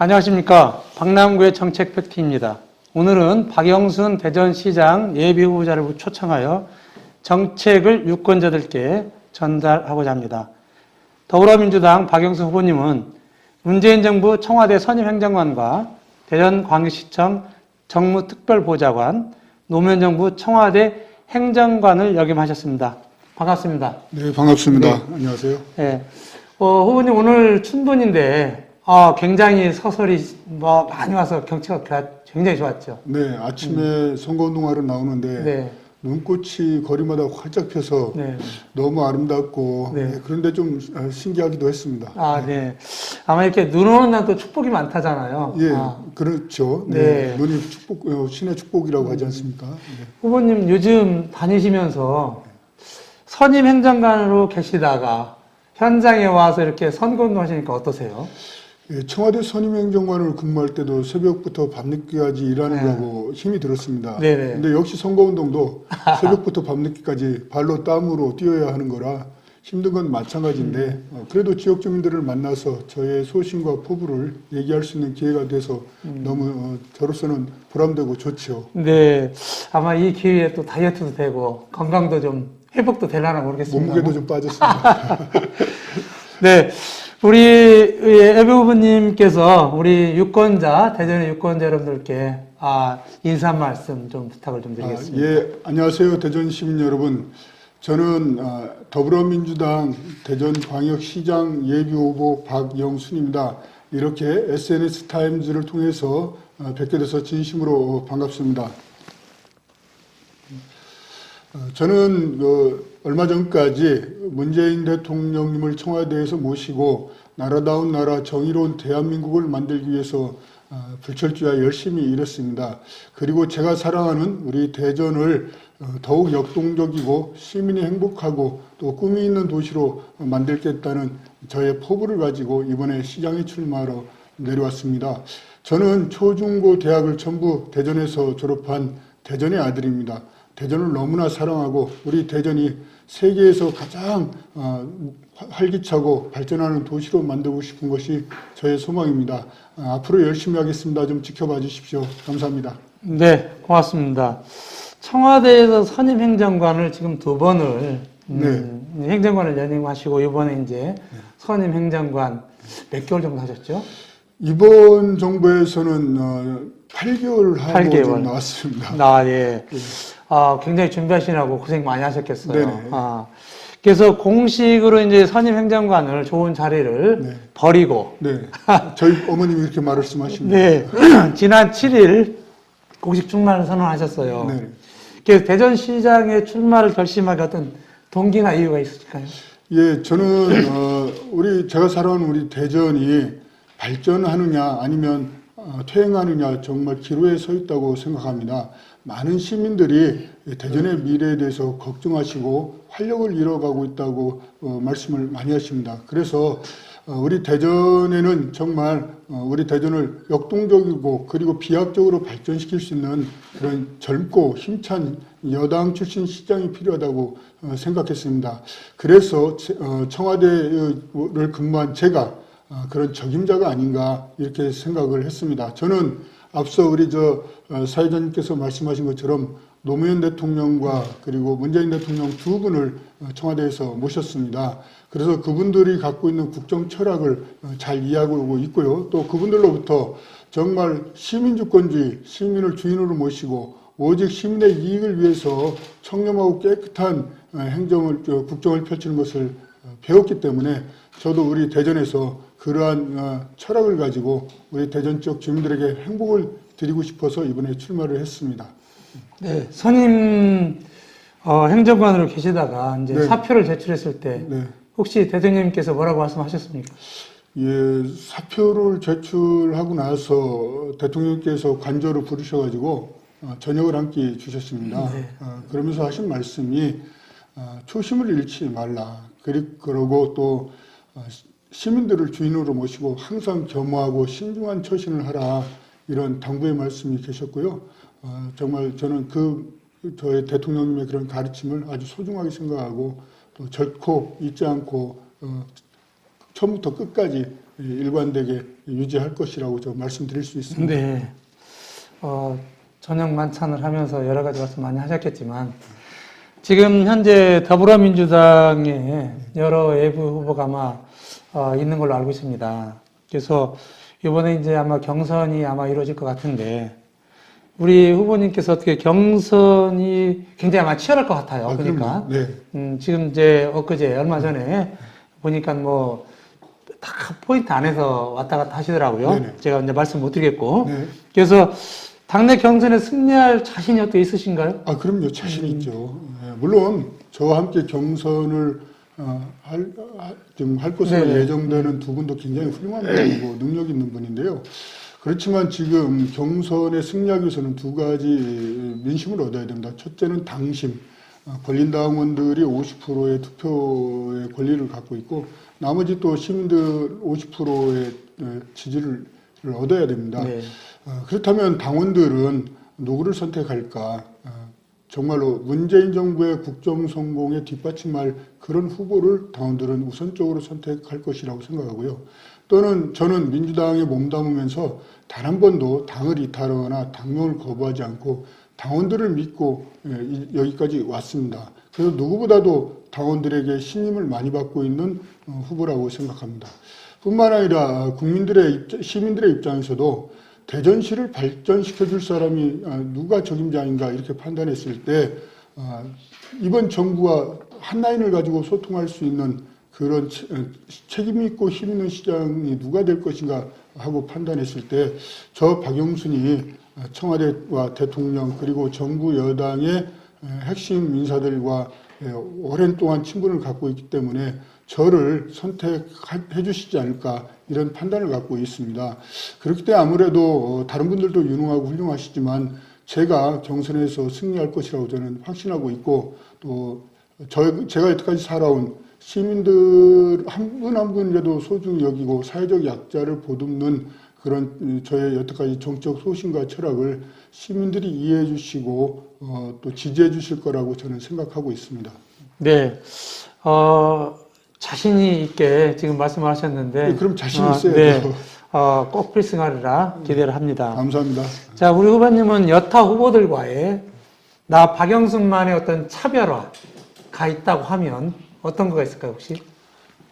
안녕하십니까. 박남구의 정책팩트입니다. 오늘은 박영순 대전시장 예비후보자를 초청하여 정책을 유권자들께 전달하고자 합니다. 더불어민주당 박영순 후보님은 문재인 정부 청와대 선임행정관과 대전광역시청 정무특별보좌관, 노무현정부 청와대 행정관을 역임하셨습니다. 반갑습니다. 네, 반갑습니다. 네. 안녕하세요. 네. 후보님 오늘 춘분인데 굉장히 서설이 많이 와서 경치가 굉장히 좋았죠. 네, 아침에 선거운동하러 나오는데 네. 눈꽃이 거리마다 활짝 펴서 네. 너무 아름답고 네. 그런데 좀 신기하기도 했습니다. 네. 아마 이렇게 눈 오는 날 또 축복이 많다잖아요. 예, 그렇죠. 네. 눈이 신의 축복이라고 하지 않습니까? 네. 후보님 요즘 다니시면서 선임 행정관으로 계시다가 현장에 와서 이렇게 선거운동 하시니까 어떠세요? 예, 청와대 선임행정관을 근무할 때도 새벽부터 밤늦게까지 일하느라고 힘이 들었습니다. 네네. 근데 역시 선거운동도 새벽부터 밤늦게까지 발로 땀으로 뛰어야 하는 거라 힘든 건 마찬가지인데 그래도 지역 주민들을 만나서 저의 소신과 포부를 얘기할 수 있는 기회가 돼서 너무 저로서는 보람되고 좋죠. 네. 아마 이 기회에 또 다이어트도 되고 건강도 좀 회복도 되려나 모르겠습니다. 몸무게도 좀 빠졌습니다. 네. 우리 예비 후보님께서 우리 유권자, 대전의 유권자 여러분들께 인사 말씀 좀 부탁을 좀 드리겠습니다. 예, 안녕하세요. 대전 시민 여러분. 저는 더불어민주당 대전광역시장 예비후보 박영순입니다. 이렇게 SNS 타임즈를 통해서 뵙게 돼서 진심으로 반갑습니다. 저는 얼마 전까지 문재인 대통령님을 청와대에서 모시고 나라다운 나라 정의로운 대한민국을 만들기 위해서 불철주야 열심히 일했습니다. 그리고 제가 사랑하는 우리 대전을 더욱 역동적이고 시민이 행복하고 또 꿈이 있는 도시로 만들겠다는 저의 포부를 가지고 이번에 시장에 출마하러 내려왔습니다. 저는 초중고 대학을 전부 대전에서 졸업한 대전의 아들입니다. 대전을 너무나 사랑하고 우리 대전이 세계에서 가장 활기차고 발전하는 도시로 만들고 싶은 것이 저의 소망입니다. 앞으로 열심히 하겠습니다. 좀 지켜봐 주십시오. 감사합니다. 네, 고맙습니다. 청와대에서 선임 행정관을 지금 두 번을 행정관을 연임하시고 이번에 이제 선임 행정관 몇 개월 정도 하셨죠? 이번 정부에서는 8개월 하고 8개월. 좀 나왔습니다. 예. 굉장히 준비하시느라고 고생 많이 하셨겠어요. 네네. 그래서 공식으로 이제 선임 행정관을 좋은 자리를 버리고. 네. 저희 어머님이 이렇게 말씀하십니다. 네. 지난 7일 공식 출마를 선언하셨어요. 네. 그래서 대전시장에 출마를 결심하게 어떤 동기나 이유가 있을까요? 예, 저는 제가 살아온 우리 대전이 발전하느냐 아니면 퇴행하느냐 정말 기로에 서 있다고 생각합니다. 많은 시민들이 대전의 미래에 대해서 걱정하시고 활력을 잃어가고 있다고 말씀을 많이 하십니다. 그래서 우리 대전에는 정말 우리 대전을 역동적이고 그리고 비약적으로 발전시킬 수 있는 그런 젊고 힘찬 여당 출신 시장이 필요하다고 생각했습니다. 그래서 청와대를 근무한 제가 그런 적임자가 아닌가 이렇게 생각을 했습니다. 저는 앞서 우리 사회자님께서 말씀하신 것처럼 노무현 대통령과 그리고 문재인 대통령 두 분을 청와대에서 모셨습니다. 그래서 그분들이 갖고 있는 국정 철학을 잘 이해하고 있고요. 또 그분들로부터 정말 시민주권주의, 시민을 주인으로 모시고 오직 시민의 이익을 위해서 청렴하고 깨끗한 국정을 펼치는 것을 배웠기 때문에 저도 우리 대전에서 그러한 철학을 가지고 우리 대전 지역 주민들에게 행복을 드리고 싶어서 이번에 출마를 했습니다. 네, 선임 행정관으로 계시다가 이제 네. 사표를 제출했을 때 네. 혹시 대통령님께서 뭐라고 말씀하셨습니까? 예, 사표를 제출하고 나서 대통령께서 관저로 부르셔가지고 저녁을 한 끼 주셨습니다. 네. 그러면서 하신 말씀이 초심을 잃지 말라. 그러고 또 시민들을 주인으로 모시고 항상 겸허하고 신중한 처신을 하라. 이런 당부의 말씀이 계셨고요. 정말 저는 저의 대통령님의 그런 가르침을 아주 소중하게 생각하고 또 결코 잊지 않고 처음부터 끝까지 일관되게 유지할 것이라고 저 말씀드릴 수 있습니다. 네. 저녁 만찬을 하면서 여러 가지 말씀 많이 하셨겠지만, 지금 현재 더불어민주당에 여러 외부 후보가 아마 있는 걸로 알고 있습니다. 그래서 이번에 이제 아마 경선이 아마 이루어질 것 같은데, 우리 후보님께서 어떻게 경선이 굉장히 아마 치열할 것 같아요. 그러니까. 네. 지금 이제 엊그제 얼마 전에 보니까 뭐 다 포인트 안에서 왔다 갔다 하시더라고요. 네네. 제가 이제 말씀 못 드리겠고. 네. 그래서 당내 경선에 승리할 자신이 어떻게 있으신가요? 그럼요. 자신 있죠. 물론 저와 함께 경선을 할 것으로 네네. 예정되는 두 분도 굉장히 훌륭한 분이고 능력 있는 분인데요. 그렇지만 지금 경선에 승리하기 위해서는 두 가지 민심을 얻어야 됩니다. 첫째는 당심, 권린당원들이 50%의 투표의 권리를 갖고 있고 나머지 또 시민들 50%의 지지를 얻어야 됩니다. 네. 그렇다면 당원들은 누구를 선택할까? 정말로 문재인 정부의 국정 성공에 뒷받침할 그런 후보를 당원들은 우선적으로 선택할 것이라고 생각하고요. 또는 저는 민주당에 몸담으면서 단 한 번도 당을 이탈하거나 당명을 거부하지 않고 당원들을 믿고 여기까지 왔습니다. 그래서 누구보다도 당원들에게 신임을 많이 받고 있는 후보라고 생각합니다. 뿐만 아니라 시민들의 입장에서도 대전시를 발전시켜 줄 사람이 누가 적임자인가 이렇게 판단했을 때 이번 정부와 한 라인을 가지고 소통할 수 있는 그런 책임 있고 힘 있는 시장이 누가 될 것인가 하고 판단했을 때 저 박영순이 청와대와 대통령 그리고 정부 여당의 핵심 인사들과 오랜 동안 친분을 갖고 있기 때문에 저를 선택해 주시지 않을까 이런 판단을 갖고 있습니다. 그렇기 때문에 아무래도 다른 분들도 유능하고 훌륭하시지만 제가 경선에서 승리할 것이라고 저는 확신하고 있고 또 제가 여태까지 살아온 시민들 한 분 한 분이라도 소중히 여기고 사회적 약자를 보듬는 그런 저의 여태까지 정책 소신과 철학을 시민들이 이해해 주시고 또 지지해 주실 거라고 저는 생각하고 있습니다. 네. 자신이 있게 지금 말씀하셨는데. 네, 그럼 자신 있어야 네. 돼요. 꼭 필승하리라 기대를 합니다. 감사합니다. 자, 우리 후보님은 여타 후보들과의 나 박영순만의 어떤 차별화가 있다고 하면 어떤 거가 있을까요, 혹시?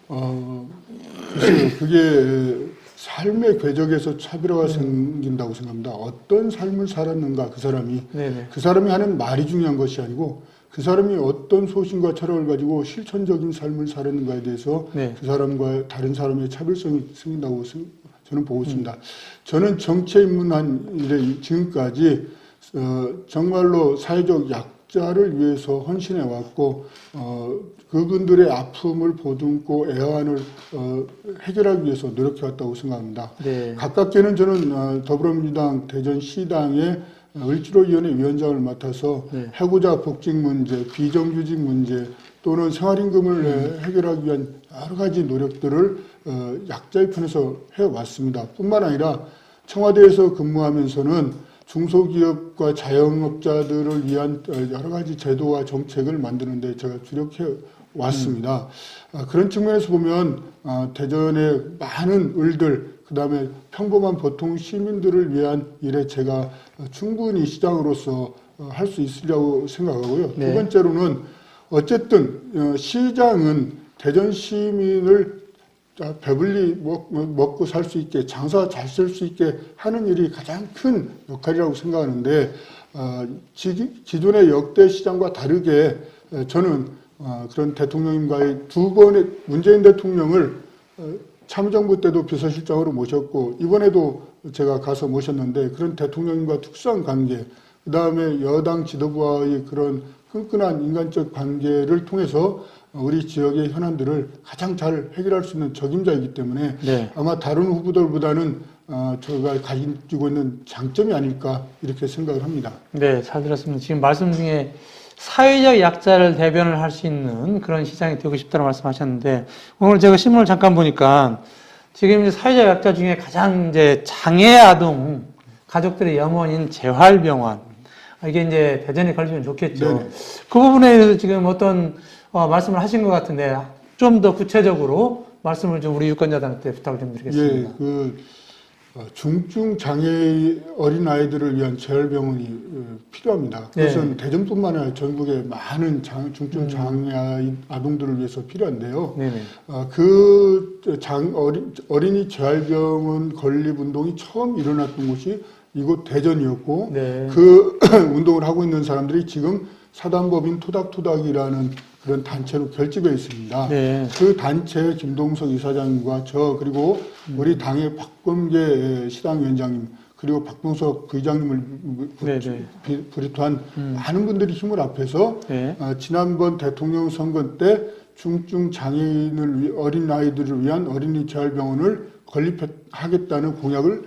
글쎄요, 그게 삶의 궤적에서 차별화가 생긴다고 생각합니다. 어떤 삶을 살았는가, 그 사람이. 네네. 그 사람이 하는 말이 중요한 것이 아니고, 그 사람이 어떤 소신과 철학을 가지고 실천적인 삶을 살았는가에 대해서 네. 그 사람과 다른 사람의 차별성이 생긴다고 저는 보고 있습니다. 저는 정치에 입문한 이래 지금까지 정말로 사회적 약자를 위해서 헌신해 왔고 그분들의 아픔을 보듬고 애환을 해결하기 위해서 노력해 왔다고 생각합니다. 네. 가깝게는 저는 더불어민주당 대전시당의 을지로위원회 위원장을 맡아서 네. 해고자 복직 문제, 비정규직 문제 또는 생활임금을 해결하기 위한 여러 가지 노력들을 약자의 편에서 해왔습니다. 뿐만 아니라 청와대에서 근무하면서는 중소기업과 자영업자들을 위한 여러 가지 제도와 정책을 만드는 데 제가 주력해 왔습니다. 그런 측면에서 보면 대전의 많은 을들 그다음에 평범한 보통 시민들을 위한 일에 제가 충분히 시장으로서 할 수 있으리라고 생각하고요. 네. 두 번째로는 어쨌든 시장은 대전 시민을 배불리 먹고 살 수 있게 장사 잘 쓸 수 있게 하는 일이 가장 큰 역할이라고 생각하는데 기존의 역대 시장과 다르게 저는 그런 대통령님과의 두 번의 문재인 대통령을 참여정부 때도 비서실장으로 모셨고 이번에도 제가 가서 모셨는데 그런 대통령님과 특수한 관계 그 다음에 여당 지도부와의 그런 끈끈한 인간적 관계를 통해서 우리 지역의 현안들을 가장 잘 해결할 수 있는 적임자이기 때문에 네. 아마 다른 후보들보다는 저가 가지고 있는 장점이 아닐까 이렇게 생각을 합니다. 네, 잘 들었습니다. 지금 말씀 중에 사회적 약자를 대변을 할 수 있는 그런 시장이 되고 싶다는 말씀하셨는데 오늘 제가 신문을 잠깐 보니까 지금 이제 사회적 약자 중에 가장 이제 장애 아동 가족들의 염원인 재활병원 이게 이제 대전에 걸리면 좋겠죠. 네네. 그 부분에 대해서 지금 어떤 말씀을 하신 것 같은데 좀 더 구체적으로 말씀을 좀 우리 유권자들한테 부탁을 좀 드리겠습니다. 예, 중증 장애 어린 아이들을 위한 재활병원이 필요합니다. 그것은 네. 대전뿐만 아니라 전국의 많은 중증 장애 아동들을 위해서 필요한데요. 네네. 어린이 재활병원 건립 운동이 처음 일어났던 곳이 이곳 대전이었고, 네. 그 운동을 하고 있는 사람들이 지금 사단법인 토닥토닥이라는 그런 단체로 결집해 있습니다. 네. 그 단체 김동석 이사장과 저 그리고 우리 당의 박범계 시당위원장님 그리고 박동석 부의장님을 비롯한 많은 분들이 힘을 합해서 네. 지난번 대통령 선거 때 중증 장애인을 어린 아이들을 위한 어린이 재활병원을 건립하겠다는 공약을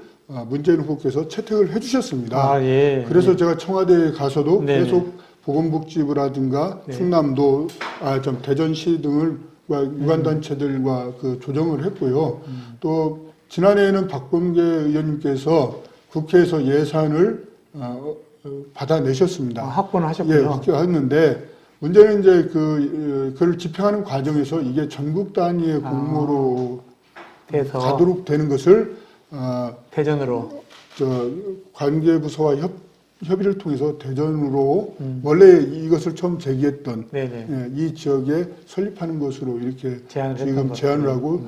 문재인 후보께서 채택을 해주셨습니다. 아, 예. 그래서 제가 청와대에 가서도 네네. 계속 보건복지부라든가 네. 충남도, 대전시 등을 유관단체들과 그 조정을 했고요. 또 지난해에는 박범계 의원님께서 국회에서 예산을 받아내셨습니다. 확보는 예, 하셨군요. 확보했는데 문제는 이제 그걸 집행하는 과정에서 이게 전국 단위의 공모로 돼서 가도록 되는 것을 대전으로. 관계부서와 협의를 통해서 대전으로 원래 이것을 처음 제기했던 네네. 이 지역에 설립하는 것으로 이렇게 제안을 지금 했던 제안을 하고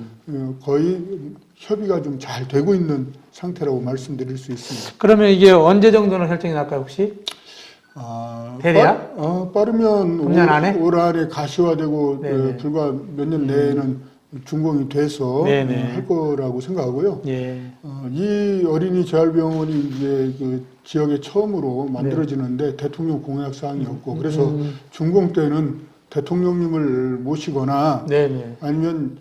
거의 협의가 좀 잘 되고 있는 상태라고 말씀드릴 수 있습니다. 그러면 이게 언제 정도는 결정이 날까요, 혹시? 대략? 빠르면 금년 안에? 올 안에 가시화되고 네네. 불과 몇 년 내에는 준공이 돼서 네네. 할 거라고 생각하고요. 예. 이 어린이 재활병원이 이제 그 지역에 처음으로 만들어지는데 대통령 공약 사항이었고 그래서 준공 때는 대통령님을 모시거나 네네. 아니면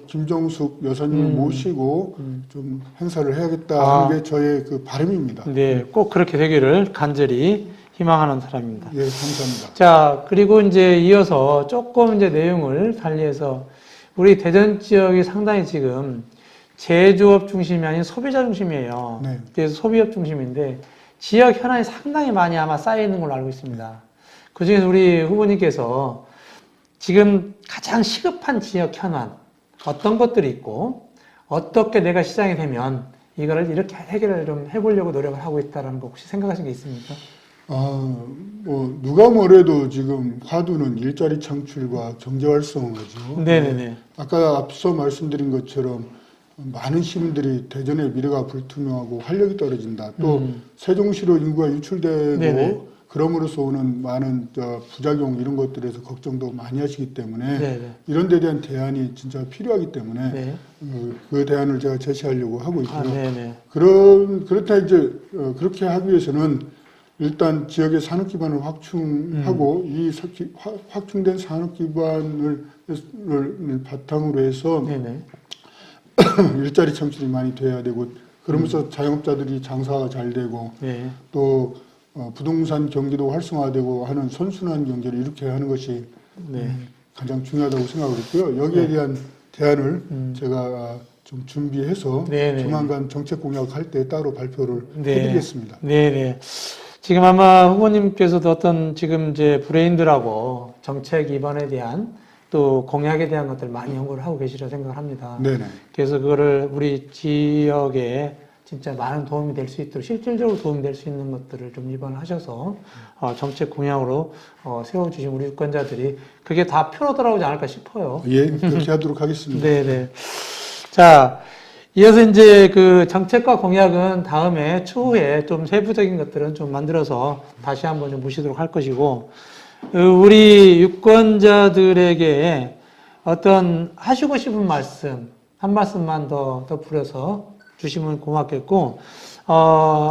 김정숙 여사님을 모시고 좀 행사를 해야겠다 하는 게 저의 그 바람입니다. 네, 꼭 그렇게 되기를 간절히 희망하는 사람입니다. 예, 감사합니다. 자, 그리고 이제 이어서 조금 이제 내용을 달리해서 우리 대전 지역이 상당히 지금 제조업 중심이 아닌 소비자 중심이에요. 네. 그래서 소비업 중심인데 지역 현안이 상당히 많이 아마 쌓여 있는 걸로 알고 있습니다. 그 중에서 우리 후보님께서 지금 가장 시급한 지역 현안 어떤 것들이 있고 어떻게 내가 시장이 되면 이거를 이렇게 해결을 좀 해보려고 노력을 하고 있다는 거 혹시 생각하신 게 있습니까? 누가 뭐래도 지금 화두는 일자리 창출과 경제 활성화죠. 네네네. 아까 앞서 말씀드린 것처럼 많은 시민들이 대전의 미래가 불투명하고 활력이 떨어진다. 또 세종시로 인구가 유출되고 네네. 그럼으로써 오는 많은 부작용 이런 것들에서 걱정도 많이 하시기 때문에 네네. 이런 데 대한 대안이 진짜 필요하기 때문에 네. 그 대안을 제가 제시하려고 하고 있고요. 네네. 그렇다 이제 그렇게 하기 위해서는 일단 지역의 산업 기반을 확충하고 이 확충된 산업 기반을 바탕으로 해서 네네. 일자리 창출이 많이 돼야 되고 그러면서 자영업자들이 장사가 잘 되고 네. 또 부동산 경기도 활성화되고 하는 선순환 경제를 이렇게 하는 것이 네. 가장 중요하다고 생각을 했고요. 여기에 대한 대안을 제가 좀 준비해서 네네. 조만간 정책 공약할 때 따로 발표를 네. 해드리겠습니다. 네네. 지금 아마 후보님께서도 어떤 지금 이제 브레인들하고 정책 입안에 대한 또 공약에 대한 것들 많이 연구를 하고 계시리라고 생각을 합니다. 네네. 그래서 그거를 우리 지역에 진짜 많은 도움이 될 수 있도록 실질적으로 도움이 될 수 있는 것들을 좀 입안을 하셔서 정책 공약으로 세워주신 우리 유권자들이 그게 다 표로 돌아오지 않을까 싶어요. 예, 그렇게 하도록 하겠습니다. 네네. 자, 이어서 이제 그 정책과 공약은 다음에 추후에 좀 세부적인 것들은 좀 만들어서 다시 한번 좀 모시도록 할 것이고, 우리 유권자들에게 어떤 하시고 싶은 말씀, 한 말씀만 더 부려서 주시면 고맙겠고,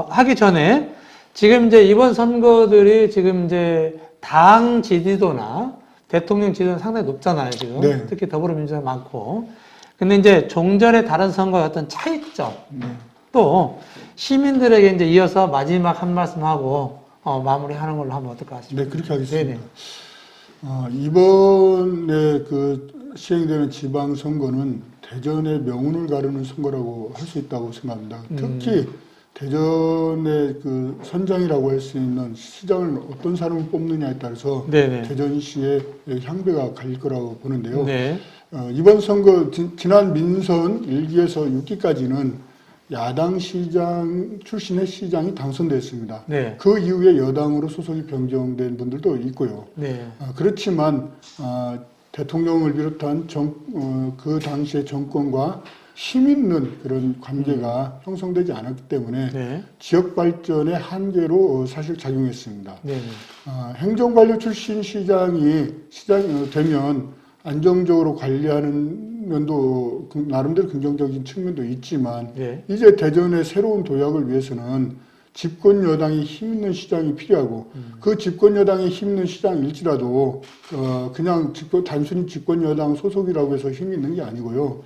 하기 전에 지금 이제 이번 선거들이 지금 이제 당 지지도나 대통령 지지도는 상당히 높잖아요, 지금. 네. 특히 더불어민주당 많고. 근데 이제 종전의 다른 선거의 어떤 차이점, 또 시민들에게 이제 이어서 마지막 한 말씀 하고 마무리하는 걸로 하면 어떨까 싶습니다. 네, 그렇게 하겠습니다. 네네. 이번에 그 시행되는 지방선거는 대전의 명운을 가르는 선거라고 할 수 있다고 생각합니다. 특히 대전의 그 선장이라고 할 수 있는 시장을 어떤 사람을 뽑느냐에 따라서 네네. 대전시의 향배가 갈릴 거라고 보는데요. 네. 이번 선거 지난 민선 1기에서 6기까지는 야당 시장 출신의 시장이 당선됐습니다. 네. 그 이후에 여당으로 소속이 변경된 분들도 있고요. 네. 그렇지만 대통령을 비롯한 그 당시의 정권과 힘 있는 그런 관계가 형성되지 않았기 때문에 네. 지역 발전의 한계로 사실 작용했습니다. 네. 행정관료 출신 시장이 되면 안정적으로 관리하는 면도 나름대로 긍정적인 측면도 있지만 네. 이제 대전의 새로운 도약을 위해서는 집권 여당이 힘 있는 시장이 필요하고 그 집권 여당이 힘 있는 시장일지라도 그냥 단순히 집권 여당 소속이라고 해서 힘이 있는 게 아니고요.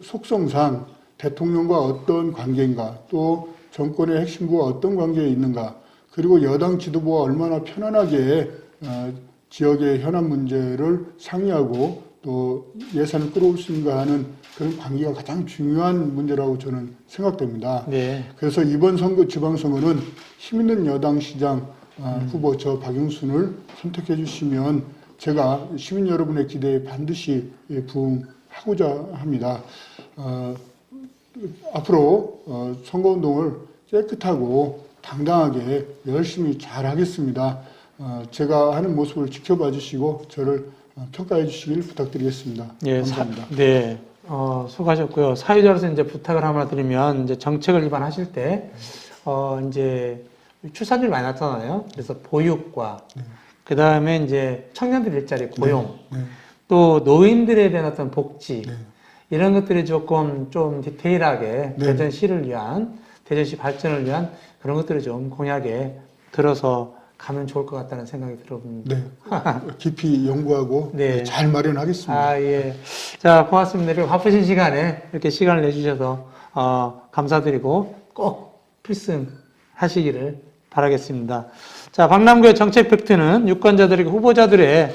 속성상 대통령과 어떤 관계인가 또 정권의 핵심부와 어떤 관계에 있는가 그리고 여당 지도부와 얼마나 편안하게 지역의 현안 문제를 상의하고 또 예산을 끌어올 수 있는가 하는 그런 관계가 가장 중요한 문제라고 저는 생각됩니다. 네. 그래서 이번 선거 지방선거는 힘 있는 여당 시장 후보 저 박영순을 선택해 주시면 제가 시민 여러분의 기대에 반드시 부응하고자 합니다. 앞으로 선거운동을 깨끗하고 당당하게 열심히 잘 하겠습니다. 제가 하는 모습을 지켜봐 주시고 저를 평가해 주시길 부탁드리겠습니다. 예, 감사합니다. 네. 수고하셨고요. 사회자로서 이제 부탁을 하나 드리면, 이제 정책을 입안하실 때, 이제 출산율이 많이 나타나요. 그래서 보육과, 그 다음에 이제 청년들 일자리 고용, 또 노인들에 대한 어떤 복지, 이런 것들이 조금 좀 디테일하게 대전시를 위한, 대전시 발전을 위한 그런 것들을 좀 공약에 들어서 가면 좋을 것 같다는 생각이 들어봅니다. 네. 깊이 연구하고 네. 잘 마련하겠습니다. 예. 자, 고맙습니다. 이렇게 바쁘신 시간에 이렇게 시간을 내주셔서, 감사드리고 꼭 필승하시기를 바라겠습니다. 자, 박남구의 정책 팩트는 유권자들에게 후보자들의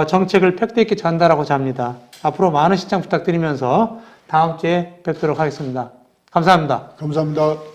정책을 팩트 있게 전달하고자 합니다. 앞으로 많은 시청 부탁드리면서 다음 주에 뵙도록 하겠습니다. 감사합니다. 감사합니다.